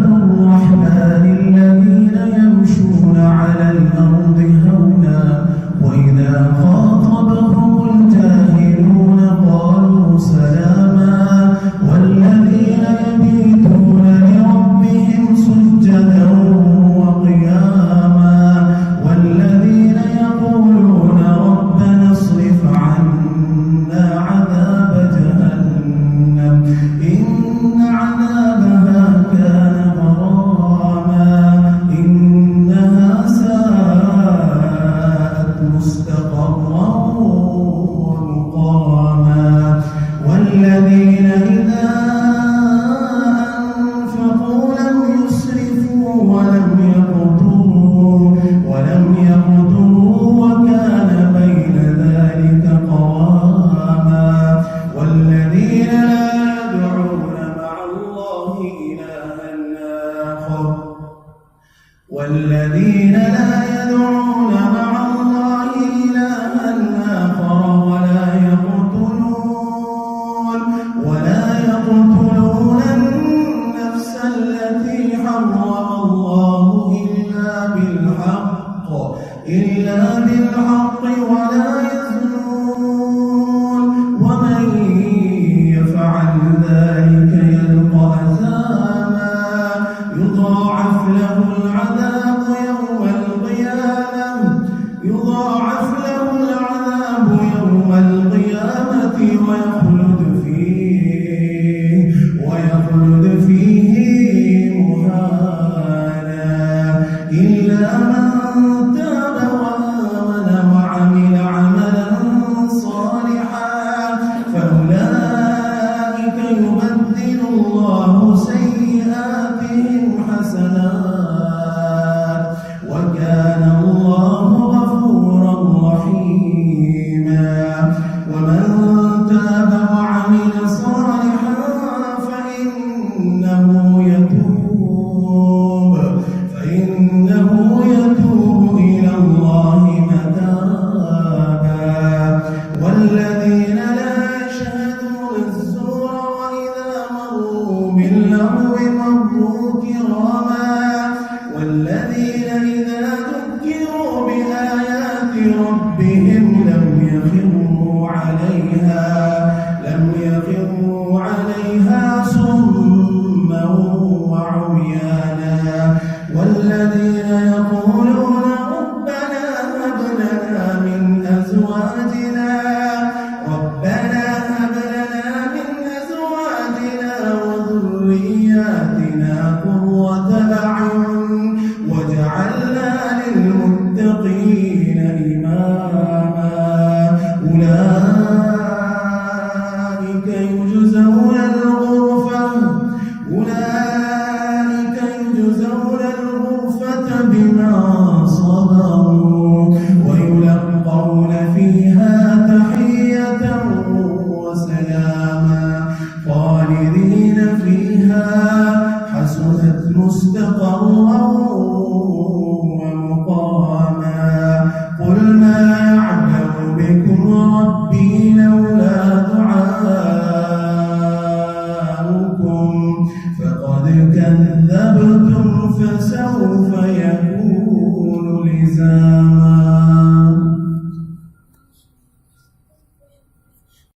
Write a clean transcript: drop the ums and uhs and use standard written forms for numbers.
الرحمن الذين يمشون على الأرض هونا وإذا خاطبهم الجاهلون قالوا سلاما والذين يبيتون لربهم سجدا وقياما والذين يقولون ربنا اصرف عنا عذاب جهنم إن عذابها كان غراما إنها ساءت مستقرا ومقاما والذين إذا أنفقوا لم يسرفوا ولم يقتروا وكان بين ذلك قواما والذين لا يدعون مع الله إلها آخر ولا يقتلون النفس التي حرم الله إلا بالحق ولا يزنون ومن يفعل ذلك يلقى أثاما يضاعف له العذاب يوم القيامة ويخلد فيه مهانا إلا من تاب وآمن وعمل عملا صالحا فأولئك يبدل الله سيئاتهم حسنات وكان الله غفورا رحيما ومن تاب وعمل صالحا فإنه يتوب إلى الله متابا والذين لا يشهدون الزور وإذا مروا باللغو مروا كراما والذين إذا ذكروا بآيات ربهم لم يخروا عليها صما وعميانا والذين يقولون ربنا هب لنا من أزواجنا وذرياتنا قرة أعين واجعلنا للمتقين إماما أولئك يجزون الغرفة بما صبروا ويلقون فيها تحية وسلاما خالدين فيها حسنت مستقرا ومقاما قل ما يعبأ بكم ربي لولا دعاؤكم فقد كذبتم فسوف يكون لزاما.